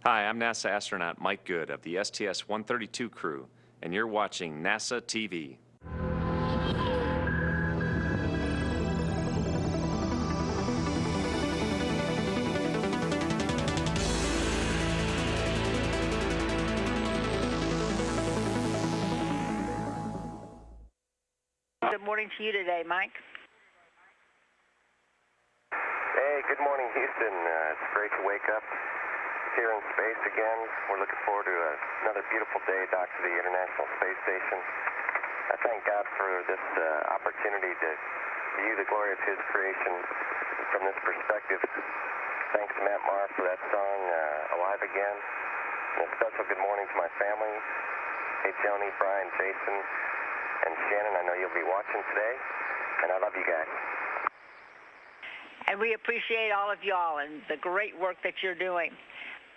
Hi, I'm NASA astronaut Mike Good of the STS-132 crew, and you're watching NASA TV. Good morning to you today, Mike. Hey, good morning, Houston. It's great to wake up here in space again. We're looking forward to another beautiful day docked to the International Space Station. I thank God for this opportunity to view the glory of His creation from this perspective. Thanks to Matt Maher for that song, Alive Again. And a special good morning to my family. Hey, Joni, Brian, Jason, and Shannon. I know you'll be watching today, and I love you guys. And we appreciate all of y'all and the great work that you're doing.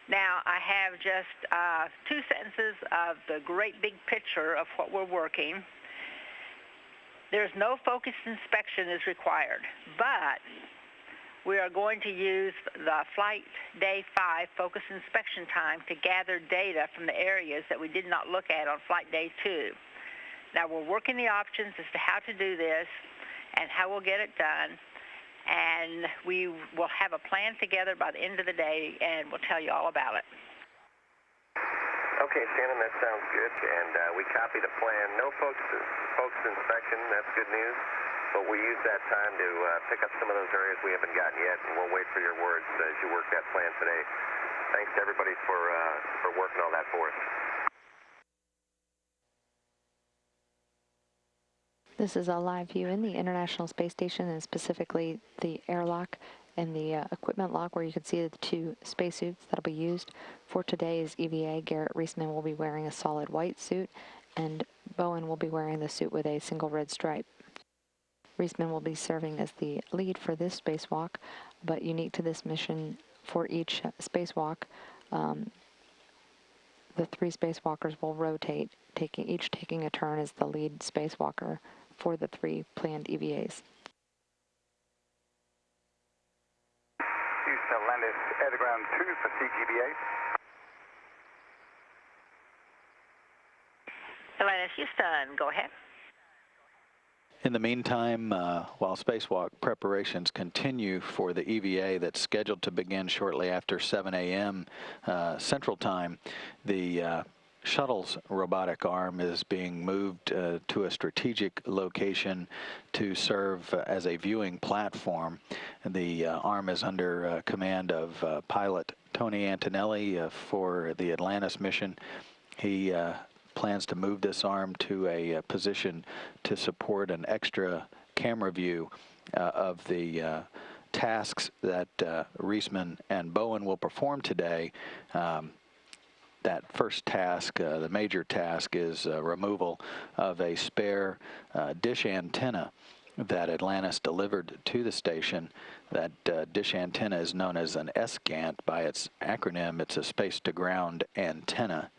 Now, I have just 2 sentences of the great big picture of what we're working. There's no focused inspection is required, but we are going to use the Flight Day 5 focus inspection time to gather data from the areas that we did not look at on Flight Day 2. Now, we're working the options as to how to do this and how we'll get it done. And we will have a plan together by the end of the day, and we'll tell you all about it. Okay, Shannon, that sounds good, and we copy the plan. No focused inspection, that's good news, but we use that time to pick up some of those areas we haven't gotten yet, and we'll wait for your words as you work that plan today. Thanks to everybody for working all that for us. This is a live view in the International Space Station, and specifically the airlock and the equipment lock, where you can see the 2 spacesuits that'll be used. For today's EVA, Garrett Reisman will be wearing a solid white suit, and Bowen will be wearing the suit with a single red stripe. Reisman will be serving as the lead for this spacewalk, but unique to this mission, for each spacewalk, the 3 spacewalkers will rotate, each taking a turn as the lead spacewalker for the 3 planned EVAs. Houston, Landis, air to ground 2 for CGBA. Atlantis, Houston, go ahead. In the meantime, while spacewalk preparations continue for the EVA that's scheduled to begin shortly after 7 a.m. Central Time, the shuttle's robotic arm is being moved to a strategic location to serve as a viewing platform. The arm is under command of pilot Tony Antonelli for the Atlantis mission. He plans to move this arm to a position to support an extra camera view of the tasks that Reisman and Bowen will perform today. That first task, the major task, is removal of a spare dish antenna that Atlantis delivered to the station. That dish antenna is known as an SGANT by its acronym. It's a space-to-ground antenna.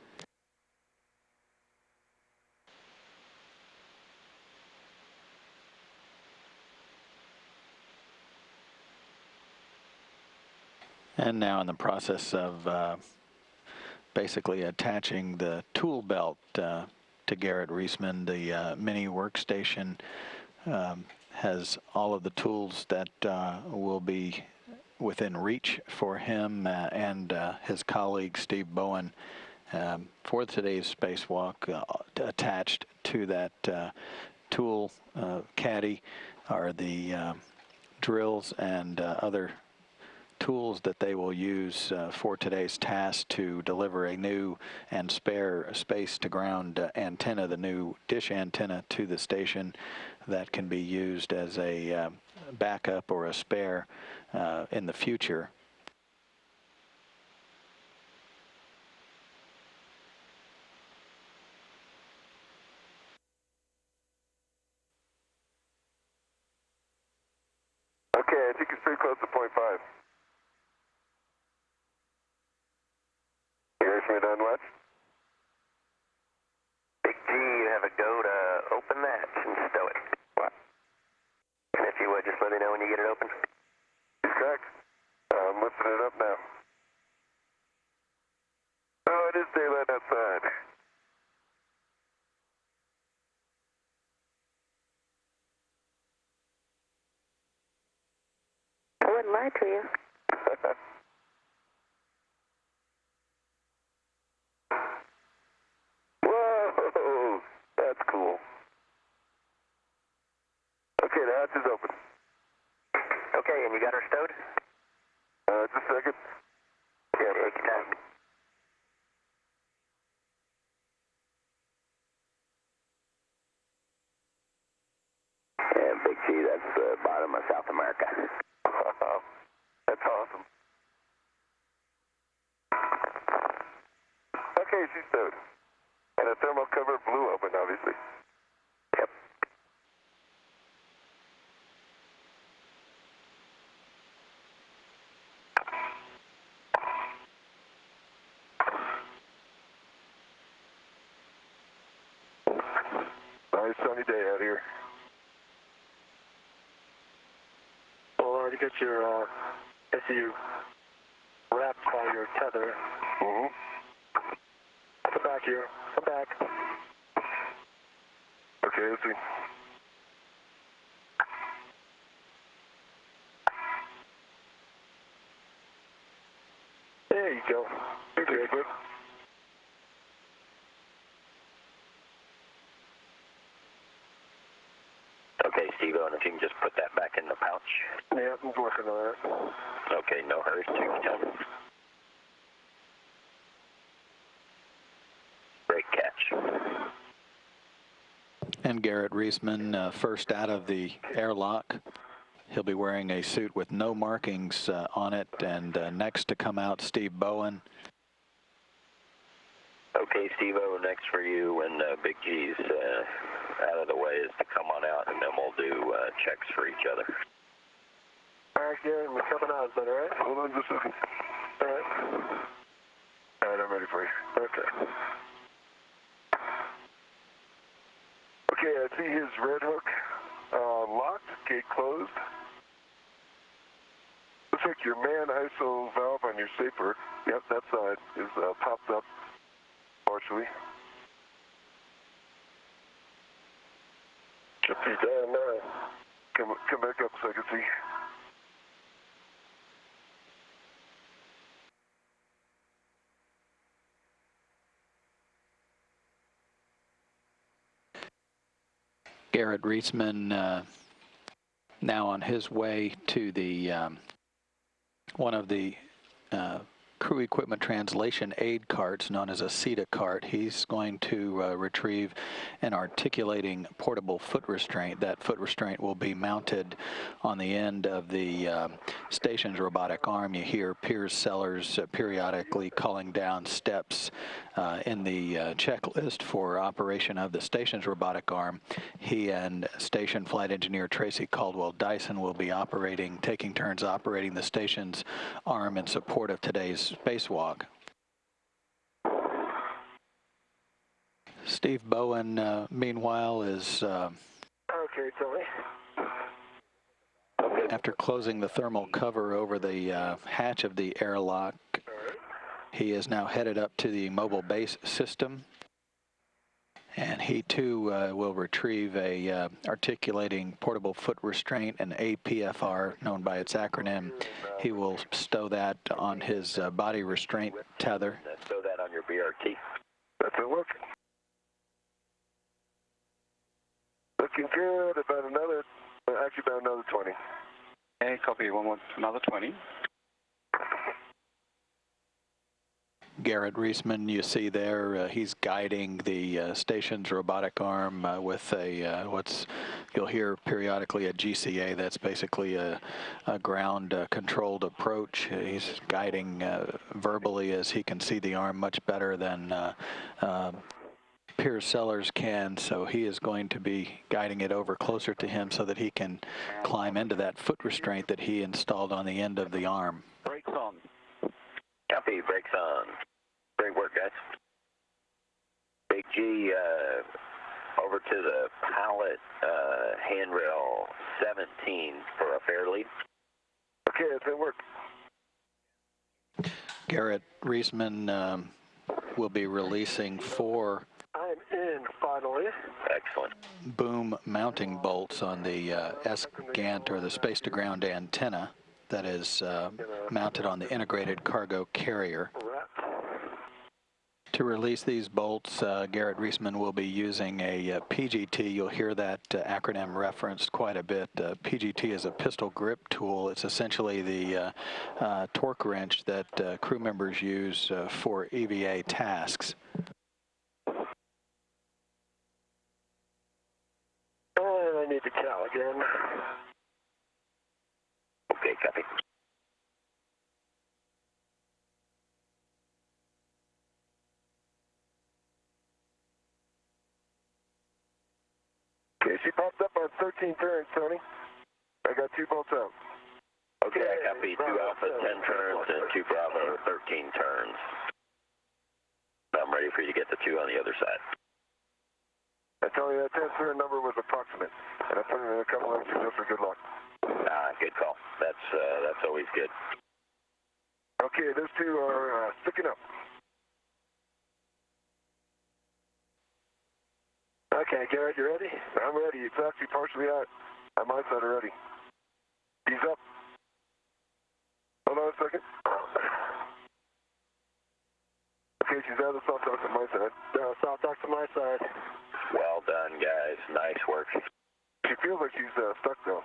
And now in the process of basically attaching the tool belt to Garrett Reisman. The mini workstation has all of the tools that will be within reach for him and his colleague Steve Bowen for today's spacewalk. Attached to that tool caddy are the drills and other tools that they will use for today's task to deliver a new and spare space-to-ground antenna, the new dish antenna, to the station that can be used as a backup or a spare in the future. Okay, I think it's pretty close to point 5. Me done what? Big G, you have a go to open that and stow it. What? And if you would, just let me know when you get it open. Correct. I'm lifting it up now. by to you. Whoa, that's cool. Okay, the hatch is open. Okay, and you got her stowed? Just a second. Yeah, take your time. And Big G, that's the bottom of South America. That's awesome. Okay, she's stowed. And the thermal cover blew open, obviously. Yep. Nice sunny day out here. Well, already got your SU wrapped by your tether. Mm-hmm. Come back here. Come back. Okay, let's see. There you go. You're good, bud. Okay, Steve-O, and if you can just put that back in the pouch. Yeah, I'm working on that. Okay, no hurry. Take your time. Great catch. And Garrett Reisman, first out of the airlock. He'll be wearing a suit with no markings on it, and next to come out, Steve Bowen. Okay, Steve-O, next for you when Big G's out of the way is to come on out, and then we'll do checks for each other. All right, Gary, we're coming out. Is that all right? Hold on just a second. All right. All right, I'm ready for you. Okay. Okay, I see his red hook locked, gate closed. Looks like your man ISO valve on your safer, yep, that side is popped up partially. If he's down now. Come back up so I can see. Garrett Reisman now on his way to the one of the crew equipment translation aid carts known as a CETA cart. He's going to retrieve an articulating portable foot restraint. That foot restraint will be mounted on the end of the station's robotic arm. You hear Piers Sellers periodically calling down steps in the checklist for operation of the station's robotic arm. He and station flight engineer Tracy Caldwell Dyson will be taking turns operating the station's arm in support of today's spacewalk. Steve Bowen, meanwhile, is Okay, Tony. after closing the thermal cover over the hatch of the airlock, he is now headed up to the mobile base system, and he too will retrieve a articulating portable foot restraint, an APFR, known by its acronym. He will stow that on his body restraint tether. Stow that on your BRT. That's it, look. Looking good, about another 20. Okay, copy, another 20. Garrett Reisman, you see there, he's guiding the station's robotic arm with a, you'll hear periodically a GCA. That's basically a ground-controlled approach. He's guiding verbally as he can see the arm much better than Piers Sellers can, so he is going to be guiding it over closer to him so that he can climb into that foot restraint that he installed on the end of the arm. Brakes on. Copy, brakes on. Great work, guys. Big G, over to the pallet handrail 17 for a fair lead. Okay, that's it, work. Garrett Reisman will be releasing 4 I'm in, finally. Excellent. boom mounting bolts on the S-Gant, or the space-to-ground antenna. that is mounted on the integrated cargo carrier. To release these bolts, Garrett Reisman will be using a PGT. You'll hear that acronym referenced quite a bit. PGT is a pistol grip tool. It's essentially the torque wrench that crew members use for EVA tasks. I need to cal again. Okay, copy. Okay, she popped up on 13 turns, Tony. I got 2 bolts out. Okay, I copy 2 Alpha 10 turns and 2 Bravo 13 turns. I'm ready for you to get the 2 on the other side. I tell you, that 10 turn number was approximate, and I put in a couple extras just for good luck. Good call. That's always good. Okay, those 2 are sticking up. Okay, Garrett, you ready? I'm ready. It's actually partially out on my side already. He's up. Hold on a second. Okay, she's out of soft dock on my side. Soft dock to my side. Well done, guys. Nice work. She feels like she's stuck though.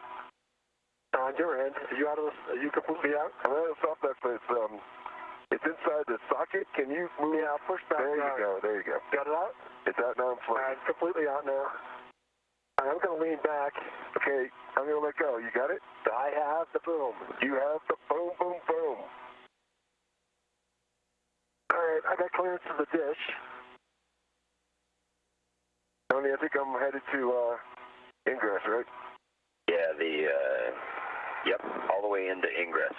On your end, are you completely out? I'm out of soft dock, but it's inside the socket. Can you move? Yeah, push back. There you go. There you go. Got it out? It's out now. I'm flying. It's completely out now. I'm going to lean back. Okay, I'm going to let go. You got it? I have the boom. You have the boom, boom, boom. All right, I got clearance to the dish. Tony, I think I'm headed to ingress, right? Yeah, yep, all the way into ingress.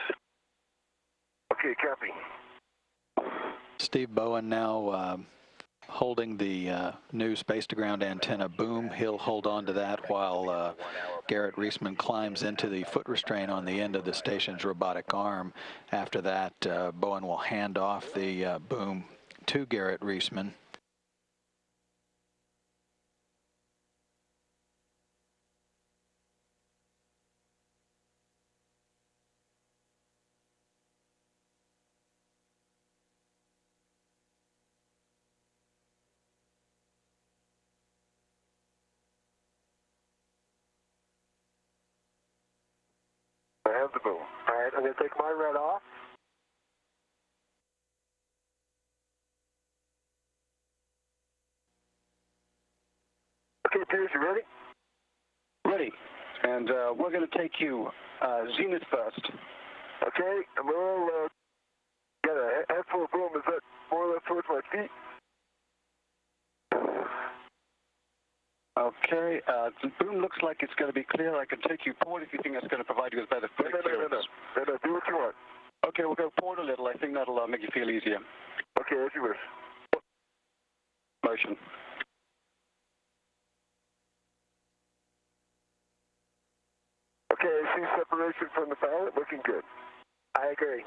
Okay, copy. Steve Bowen now holding the new space-to-ground antenna boom. He'll hold on to that while Garrett Reisman climbs into the foot restraint on the end of the station's robotic arm. After that, Bowen will hand off the boom to Garrett Reisman. I have the boom. All right, I'm going to take my red off. Okay, Pierce, you ready? Ready. And we're going to take you zenith first. Okay, I'm all got a handful of boom. Is that more or less towards my feet? Okay, the boom looks like it's going to be clear. I can take you forward if you think that's going to provide you with better No, do what you want. Okay, we'll go forward a little. I think that'll make you feel easier. Okay, as you wish. Motion. Okay, I see separation from the pilot. Looking good. I agree.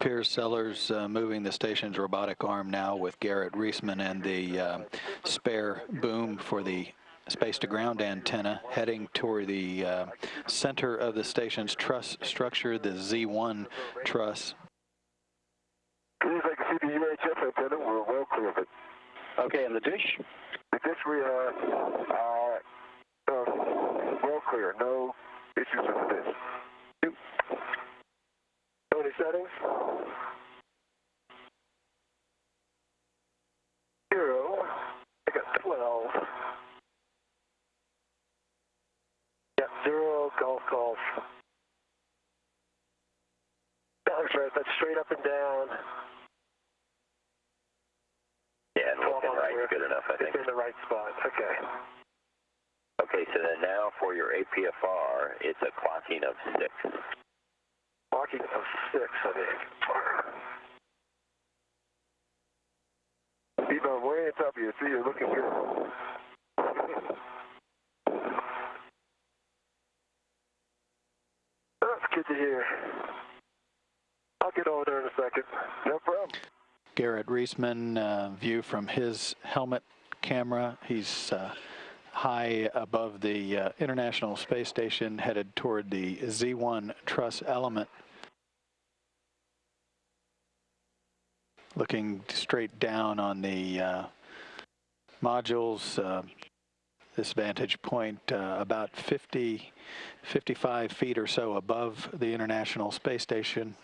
Piers Sellers moving the station's robotic arm now with Garrett Reisman and the spare boom for the space-to-ground antenna heading toward the center of the station's truss structure, the Z1 truss. As I can see the UHF antenna, we're well clear of it. Okay, and the dish? The dish we are well clear. No issues with the dish. Any settings? 0. I got 12. Yeah, 0, golf. That's right, that's straight up and down. Yeah, and looking right is good enough, I think. It's in the right spot, okay. Okay, so then now for your APFR, it's a clocking of 6. Walking of 6, I think. Steve, I'm way on top of you. See, you're looking good. That's good to hear. I'll get over there in a second. No problem. Garrett Reisman, view from his helmet camera. He's high above the International Space Station, headed toward the Z1 truss element. Looking straight down on the modules, this vantage point about 55 feet or so above the International Space Station.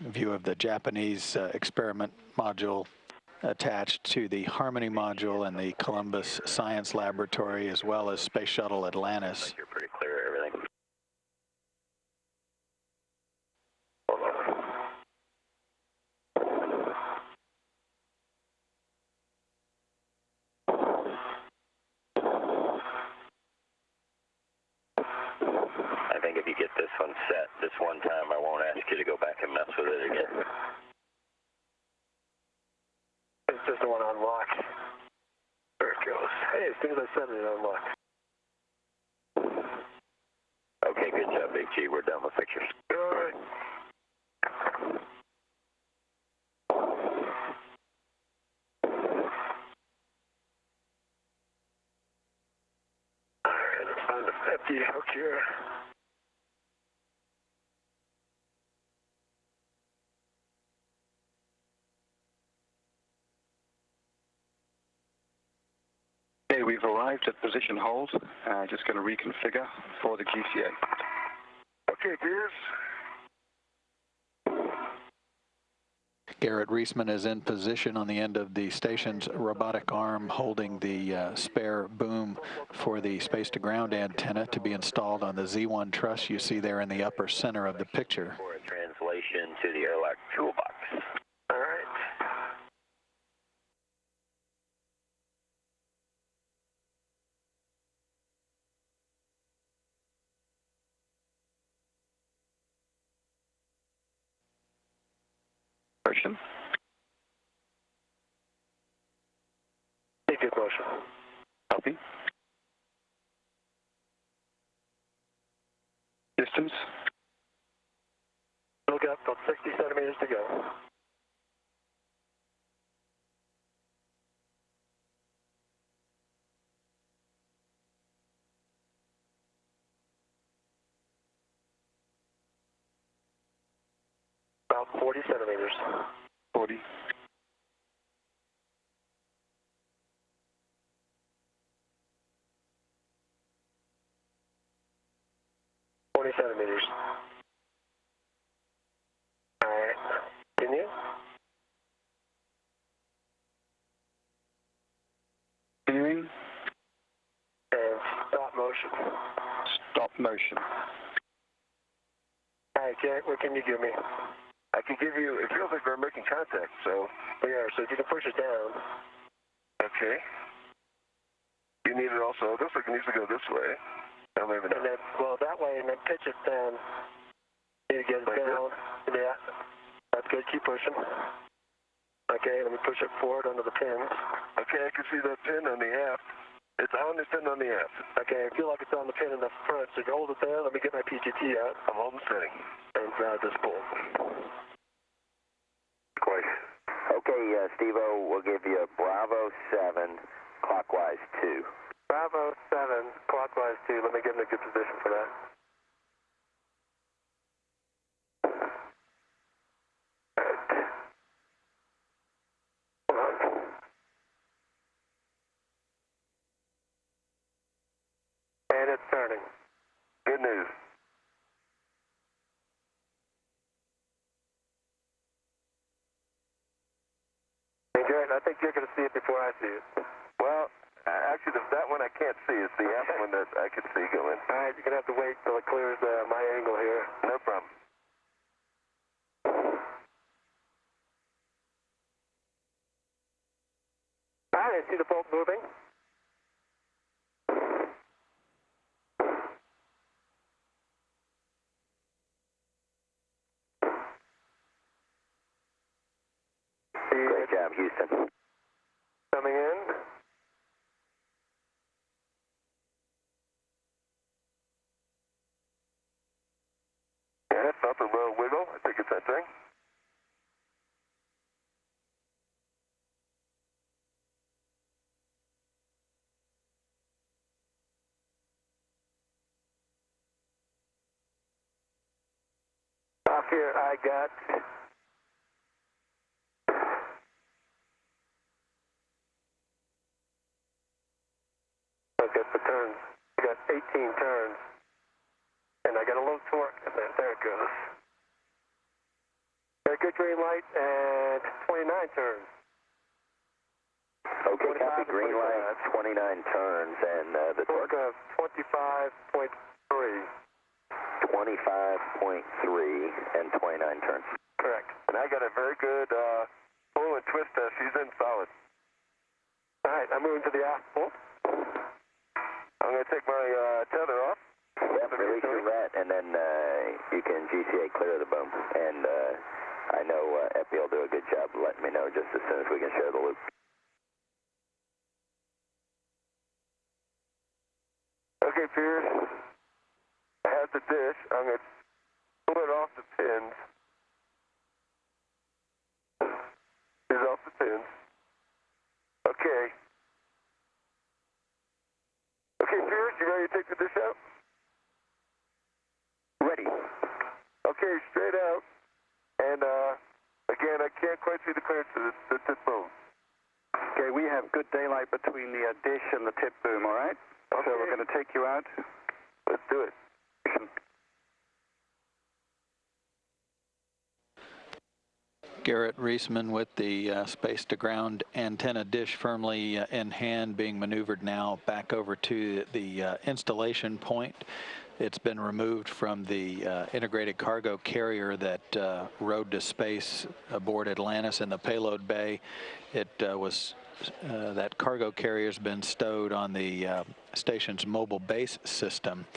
A view of the Japanese experiment module attached to the Harmony module and the Columbus Science Laboratory, as well as Space Shuttle Atlantis. You're pretty clear of everything. I think if you get this one set this one time, I won't ask you to go back and mess with it again. It's just the one on lock. There it goes. Hey, as soon as I set it, it unlocked. Okay, good job, Big G. We're done with pictures. All right. All right, let's find the empty hook here. Okay, we've arrived at position hold. Just going to reconfigure for the GCA. Okay, gears. Garrett Reisman is in position on the end of the station's robotic arm, holding the spare boom for the space-to-ground antenna to be installed on the Z1 truss you see there in the upper center of the picture. For a translation to the airlock toolbox. All right. Motion. Take good motion. Copy. Distance. Look up, about 60 centimeters to go. About 40 centimeters. 40. 20 centimeters. All right. Continue. Continuing. And stop motion. Stop motion. All right, Jack, what can you give me? I can give you, it feels like we're making contact, so. We are, so if you can push it down. Okay. You need it also, it looks like it needs to go this way. I don't even know. And then, well, that way, and then pitch it down. You get it Like down. Yeah. That's good. Keep pushing. Okay, let me push it forward under the pins. Okay, I can see that pin on the aft. It's on the pin on the aft. Okay, I feel like it's on the pin in the front, so if you hold it there, let me get my PGT out. I'm holding steady. And grab this pull. Quite. Okay, Steve-O, we'll give you a Bravo 7, clockwise 2. Bravo 7, clockwise 2. Let me get in a good position for that. Hold on. And it's turning. Good news. Hey, Jared, I think you're going to see it before I see it. Well, actually, that one I can't see. It's the aft one that I can see going. All right, you're going to have to wait till it clears my angle here. No problem. All right, I see the bolt moving. Great job, Houston. Coming in. Yeah, it's up a little wiggle. I think it's that thing. Here I got... Okay, the turns. I got 18 turns. And I got a low torque. There it goes. Got a good green light and 29 turns. Okay, copy. Green light, 29 turns, and the torque of 25.3. 25.3 and 29 turns. Correct. And I got a very good pull and twist test. She's in solid. All right, I'm moving to the aft pull. I'm going to take my tether off. Yep, release your rat, and then you can GCA clear the boom. And I know Epi will do a good job of letting me know just as soon as we can share the loop. Okay, Pierce. I have the dish. I'm going to pull it off the pins. It's off the pins. Okay. Okay, Pierce, you ready to take the dish out? Ready. Okay, straight out. And again, I can't quite see the clearance to the tip boom. Okay, we have good daylight between the dish and the tip boom, all right? Okay. So we're going to take you out. Let's do it. Garrett Reisman with the space-to-ground antenna dish firmly in hand, being maneuvered now back over to the installation point. It's been removed from the integrated cargo carrier that rode to space aboard Atlantis in the payload bay. It was that cargo carrier's been stowed on the station's mobile base system.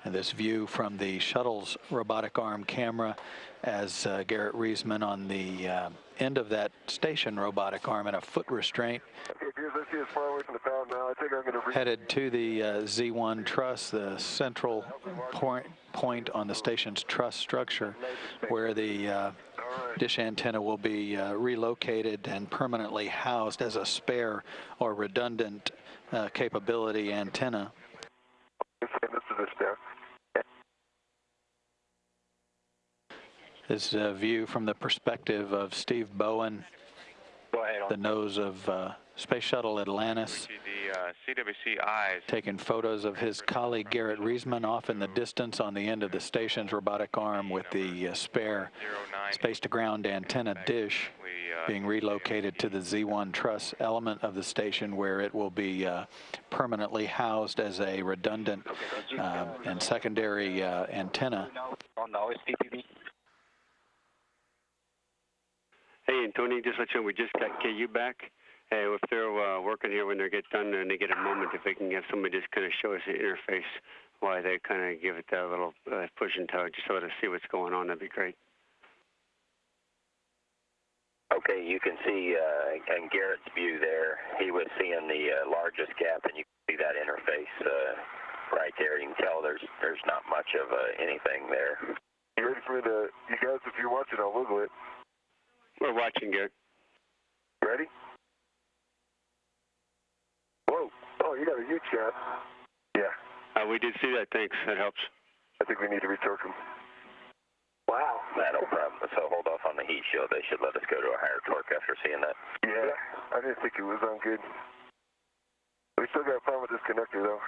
And this view from the shuttle's robotic arm camera as Garrett Reisman on the end of that station robotic arm in a foot restraint. Okay, Pierce, let's see as far away from the valve now. I think I'm going to Headed to the Z1 truss, the central point on the station's truss structure, where the dish antenna will be relocated and permanently housed as a spare or redundant capability antenna. This is this there. This is a view from the perspective of Steve Bowen, the nose of Space Shuttle Atlantis, the CWC eyes. taking photos of his colleague Garrett Reisman off in the distance on the end of the station's robotic arm with the spare space-to-ground antenna dish being relocated to the Z1 truss element of the station, where it will be permanently housed as a redundant and secondary antenna. On the OSTPB. Hey, and Tony, just let you know, we just got KU back. If they're working here when they get done and they get a moment, if they can have somebody just kind of show us the interface while they kind of give it that little push and tug, just so to see what's going on, that'd be great. Okay, you can see in Garrett's view there, he was seeing the largest gap, and you can see that interface right there. You can tell there's not much of anything there. You ready for me to, you guys, if you're watching, I'll wiggle it. We're watching, Garrett. Ready? Whoa. Oh, you got a huge gap. Yeah. We did see that. Thanks. That helps. I think we need to retorque them. Wow. No problem. So hold off on the heat shield. They should let us go to a higher torque after seeing that. Yeah. I didn't think it was on good. We still got a problem with this connector, though.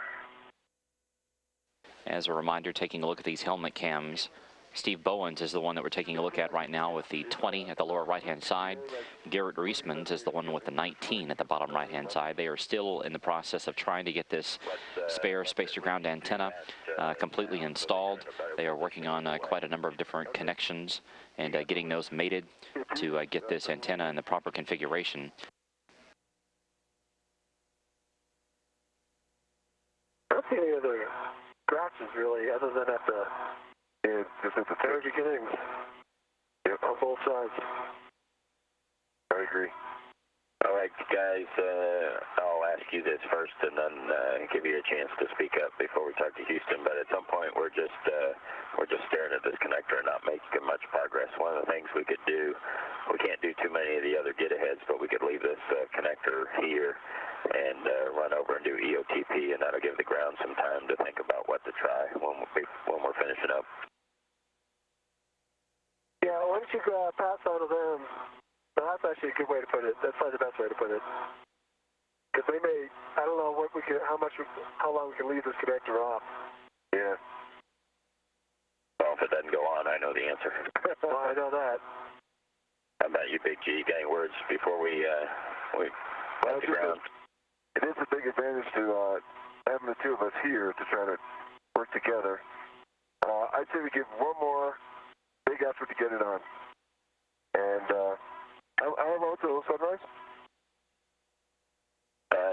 As a reminder, taking a look at these helmet cams, Steve Bowens is the one that we're taking a look at right now with the 20 at the lower right-hand side. Garrett Reisman is the one with the 19 at the bottom right-hand side. They are still in the process of trying to get this spare space-to-ground antenna completely installed. They are working on quite a number of different connections and getting those mated to get this antenna in the proper configuration. I don't see any other scratches, really, other than at the... Yeah, just at the very beginning. Yep. On both sides. I agree. All right, guys, I'll ask you this first and then give you a chance to speak up before we talk to Houston. But at some point, we're just staring at this connector and not making much progress. One of the things we could do, we can't do too many of the other get-aheads, but we could leave this connector here and run over and do EOTP, and that'll give the ground some time to think about what to try when we're finishing up. Why don't you pass on to them? No, that's actually a good way to put it. That's probably the best way to put it. Because they may, I don't know what we can, how long we can leave this connector off. Yeah. Well, if it doesn't go on, I know the answer. Well, I know that. How about you, Big G? Got any words before we Well, hit the ground? It is a big advantage to having the two of us here to try to work together. I'd say we give one more big effort to get it on. And how long till sunrise?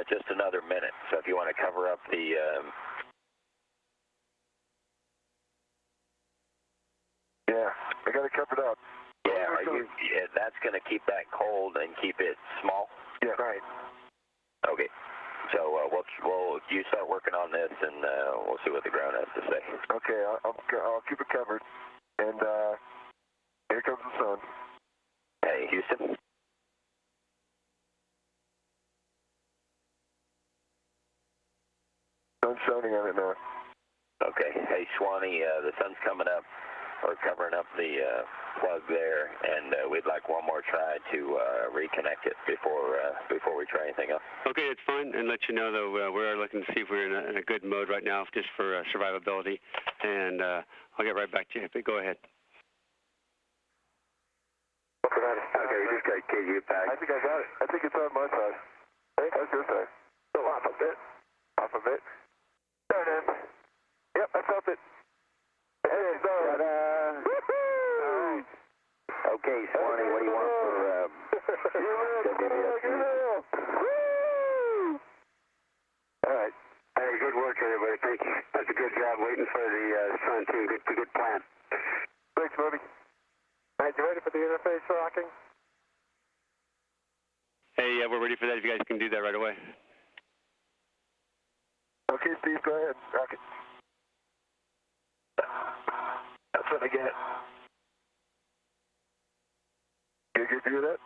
Just another minute. So if you want to cover up the Yeah, I got it covered up. yeah, that's going to keep that cold and keep it small. Yeah, right. Okay. So you start working on this, and we'll see what the ground has to say. Okay, I'll keep it covered. And here comes the sun. Hey, Houston. Sun's shining on it now. Okay. Hey, Swanee, the sun's coming up. We're covering up the plug there, and we'd like one more try to reconnect it before we try anything else. Okay, it's fine. And let you know, though, we're looking to see if we're in a good mode right now, just for survivability. And I'll get right back to you. But go ahead. Okay, we just got KU back. I think I got it. I think it's on my side. Hey, that's your side. Still off a bit. Off a bit. There it is. Yep, that's up it. Hey, it's on. Ta-da! Woohoo! Okay, Swanee, what do you want for WVSC? Woo! All right. Hey, good work, everybody. Thank you. That's a good job waiting for the sun, too. Good plan. Thanks, buddy. All right, you ready for the interface rocking? Hey, we're ready for that if you guys can do that right away. Okay, Steve, go ahead. Rock it. That's what I get. You get a good view of that?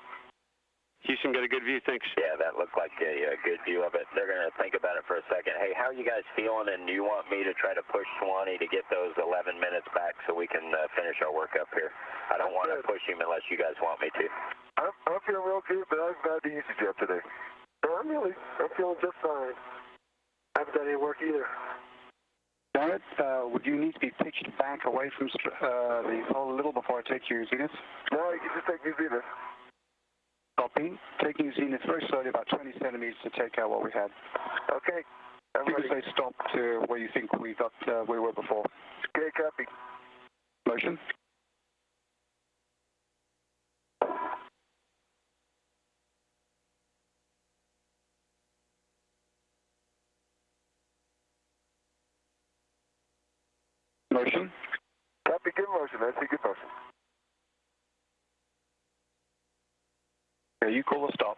Houston, got a good view, thanks. Yeah, that looked like a good view of it. They're going to think about it for a second. Hey, how are you guys feeling, and do you want me to try to push Swanee to get those 11 minutes back so we can finish our work up here? I don't want to push him unless you guys want me to. I'm feeling real good, but I've got the easy jet today. No, I'm feeling just fine. I haven't done any work either. Garrett, would you need to be pitched back away from the pole a little before I take your zenith? No, you can just take me zenith. Copy. Taking zenith very slowly, about 20 centimeters to take out what we had. Okay. I'm You ready. can say stop to where you think we were before. Okay, copy. Motion. Motion. Copy, good motion. I see good motion. Okay, you call a stop.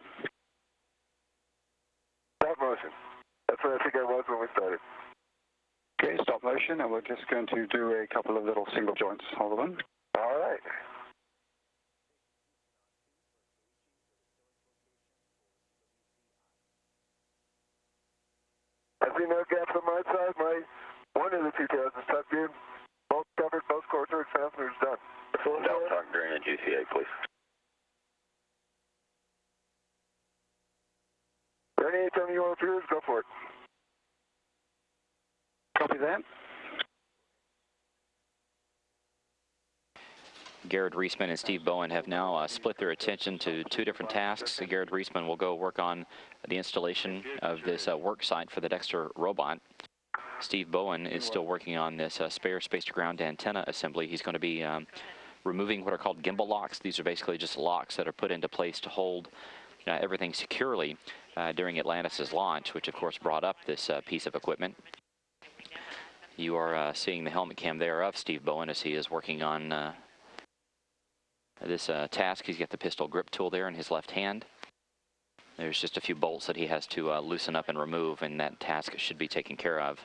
Stop motion. That's where I think I was when we started. Okay, stop motion, and we're just going to do a couple of little single joints. Hold on. All right. I see no gaps on my side. One of the two tails is tucked in. Both covered, both course fasteners done. Don't talk during the GCA, please. Ready, anytime you want to appear, go for it. Copy that. Garrett Reisman and Steve Bowen have now split their attention to two different tasks. Garrett Reisman will go work on the installation of this work site for the Dexter robot. Steve Bowen is still working on this spare space-to-ground antenna assembly. He's going to be removing what are called gimbal locks. These are basically just locks that are put into place to hold everything securely during Atlantis' launch, which of course brought up this piece of equipment. You are seeing the helmet cam there of Steve Bowen as he is working on this task. He's got the pistol grip tool there in his left hand. There's just a few bolts that he has to loosen up and remove, and that task should be taken care of.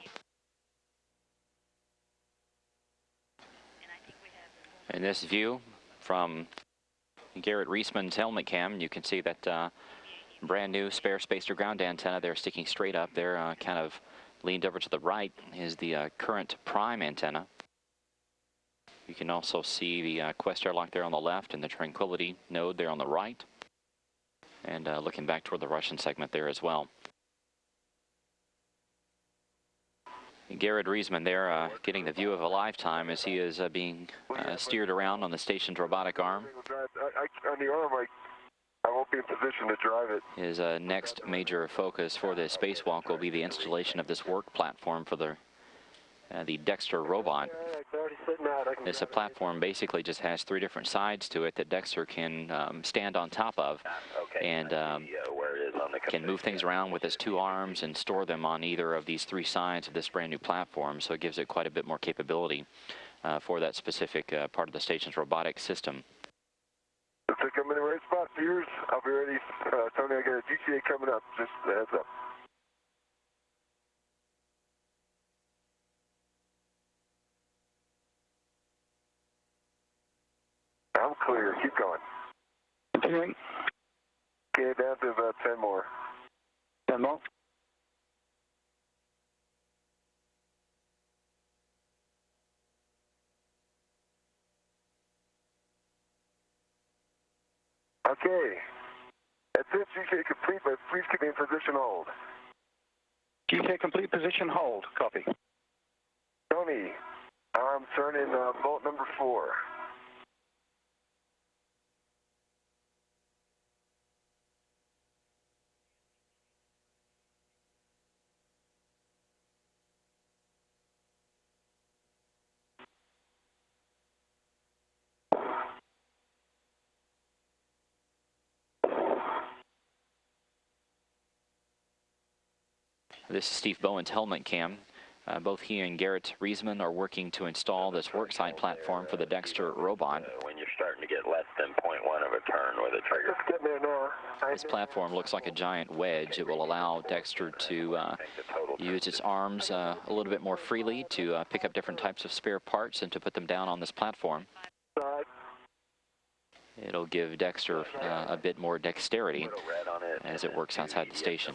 In this view from Garrett Reisman's helmet cam, you can see that brand new spare space-to-ground antenna there sticking straight up there, kind of leaned over to the right is the current prime antenna. You can also see the Quest airlock there on the left and the Tranquility node there on the right. And looking back toward the Russian segment there as well. Garrett Riesman there getting the view of a lifetime as he is being steered around on the station's robotic arm. On the arm, I won't be in position to drive it. His next major focus for the spacewalk will be the installation of this work platform for the Dexter robot. This platform basically just has 3 different sides to it that Dexter can stand on top of, and can move things around with his 2 arms and store them on either of these 3 sides of this brand new platform. So it gives it quite a bit more capability for that specific part of the station's robotic system. Looks like I'm in the right spot, viewers. I'll be ready. Tony, I got a GTA coming up. Just a heads up. I'm clear. Keep going. Continuing. Okay, down to about 10 more. 10 more. Okay. That's it. GTA complete, but please keep me in position hold. GTA complete, position hold. Copy. Tony, I'm turning bolt number 4. This is Steve Bowen's helmet cam. Both he and Garrett Riesman are working to install this worksite platform for the Dexter robot. When you're starting to get less than 0.1 of a turn with a trigger. Getting there now. This platform looks like a giant wedge. It will allow Dexter to use its arms a little bit more freely to pick up different types of spare parts and to put them down on this platform. It'll give Dexter a bit more dexterity as it works outside the station.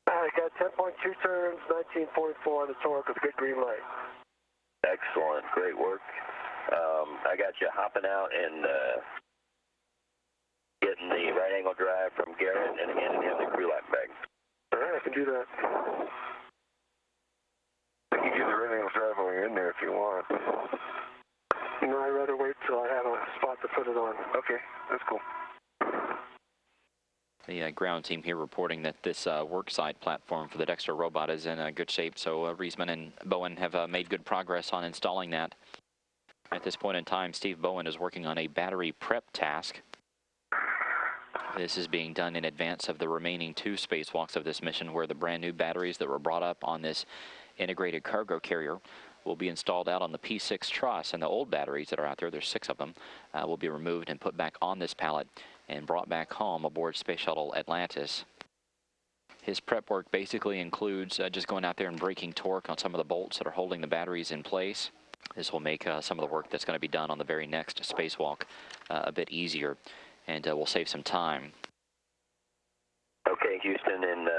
I got 10.2 turns, 19.4 on the torque with a good green light. Excellent, great work. I got you hopping out and getting the right angle drive from Garrett and handing him the crew lock bag. All right, I can do that. I can give the right angle drive while you're in there if you want. No, I'd rather wait till I have a spot to put it on. Okay, that's cool. The ground team here reporting that this worksite platform for the Dexter robot is in good shape, so Riesman and Bowen have made good progress on installing that. At this point in time, Steve Bowen is working on a battery prep task. This is being done in advance of the remaining 2 spacewalks of this mission, where the brand new batteries that were brought up on this integrated cargo carrier will be installed out on the P6 truss, and the old batteries that are out there, there's 6 of them, will be removed and put back on this pallet and brought back home aboard Space Shuttle Atlantis. His prep work basically includes just going out there and breaking torque on some of the bolts that are holding the batteries in place. This will make some of the work that's going to be done on the very next spacewalk a bit easier, and will save some time. Okay, Houston and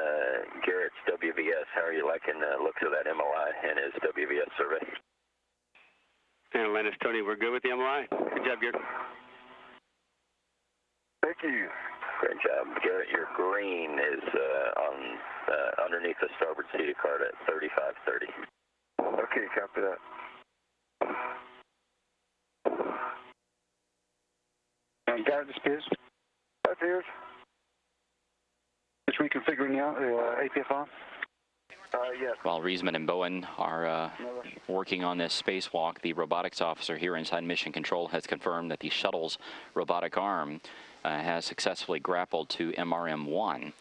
Garrett's WVS, how are you liking the looks of that MLI and his WVS survey? And Atlantis, Tony, we're good with the MLI. Good job, Garrett. Thank you. Great job. Garrett, your green is underneath the starboard seated card at 3530. Okay, copy that. And Garrett, this Piers. Hi, Piers. Just reconfiguring now the APFR. Yes. While Riesman and Bowen are working on this spacewalk, the robotics officer here inside Mission Control has confirmed that the shuttle's robotic arm has successfully grappled to MRM-1.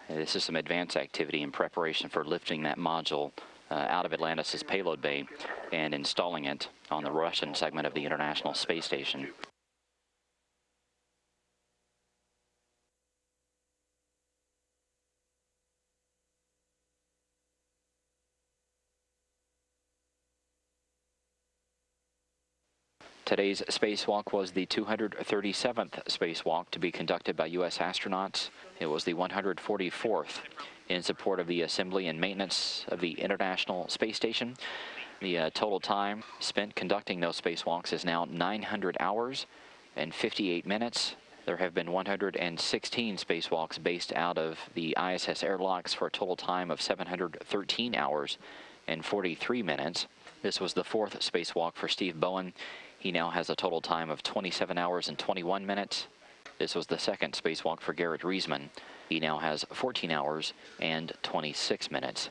This is some advanced activity in preparation for lifting that module out of Atlantis' payload bay and installing it on the Russian segment of the International Space Station. Today's spacewalk was the 237th spacewalk to be conducted by U.S. astronauts. It was the 144th in support of the assembly and maintenance of the International Space Station. The total time spent conducting those spacewalks is now 900 hours and 58 minutes. There have been 116 spacewalks based out of the ISS airlocks for a total time of 713 hours and 43 minutes. This was the 4th spacewalk for Steve Bowen. He now has a total time of 27 hours and 21 minutes. This was the 2nd spacewalk for Garrett Reisman. He now has 14 hours and 26 minutes.